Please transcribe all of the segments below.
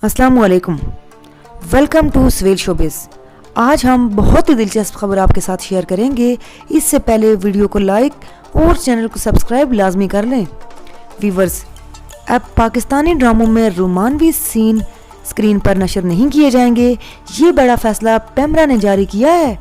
अस्सलाम वालेकुम, welcome to swell showbiz. आज हम बहुत ही दिलचस्प खबर आपके साथ शेयर करेंगे। इससे पहले वीडियो को लाइक और चैनल को सब्सक्राइब लाजमी कर लें। व्यूवर्स, अब पाकिस्तानी ड्रामों में रोमानवी सीन स्क्रीन पर नशर नहीं किए जाएंगे, ये बड़ा फैसला पेमरा ने जारी किया है।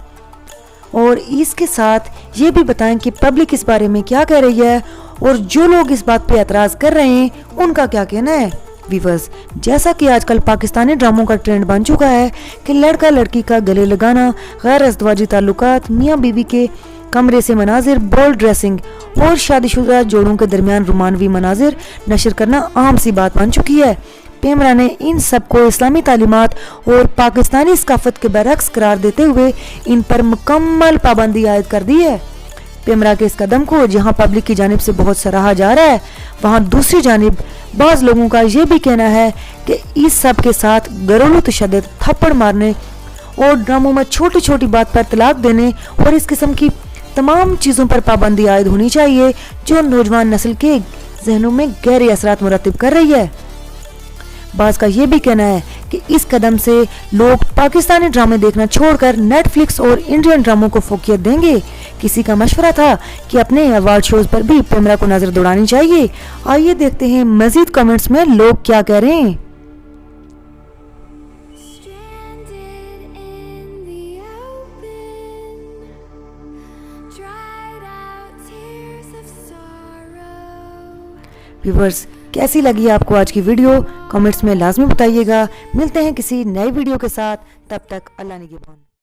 और इसके साथ ये भी बताएं कि पब्लिक इस बारे में क्या कह रही है और जो लोग इस बात पे एतराज़ कर रहे हैं उनका क्या कहना है। व्यूवर्स, जैसा कि आजकल पाकिस्तानी ड्रामों का ट्रेंड बन चुका है कि लड़का लड़की का गले लगाना, गैर अज़दवाजी ताल्लुकात, मियाँ बीवी के कमरे से मनाजिर, बोल्ड ड्रेसिंग और शादीशुदा जोड़ों के दरमियान रोमानवी मनाजिर नशर करना आम सी बात बन चुकी है। पेमरा ने इन सब को इस्लामी तालीमात और पाकिस्तानी सकाफत के बरक्स करार देते हुए इन पर मुकम्मल पाबंदी आयद कर दी है। पेमरा के इस कदम को जहां पब्लिक की जानिब से बहुत सराहा जा रहा है, वहां दूसरी जानिब बाज़ लोगों का ये भी कहना है कि इस सब के साथ घरेलू तशद्दुद, थप्पड़ मारने और ड्रामों में छोटी छोटी बात पर तलाक देने और इस किस्म की तमाम चीज़ों पर पाबंदी आयद होनी चाहिए जो नौजवान नस्ल के जहनों में गहरे असरात मुरतब कर रही है। बाज़ का ये भी कहना है कि इस कदम से लोग पाकिस्तानी ड्रामे देखना छोड़कर नेटफ्लिक्स और इंडियन ड्रामों को फोकियत देंगे। किसी का मशवरा था कि अपने अवार्ड शोज पर भी पेमरा को नजर दौड़ानी चाहिए। आइए देखते हैं मजीद कमेंट्स में लोग क्या कह रहे हैं। व्यूअर्स, कैसी लगी आपको आज की वीडियो? कमेंट्स में लाजमी बताइएगा। मिलते हैं किसी नई वीडियो के साथ, तब तक अल्लाह निगहबान।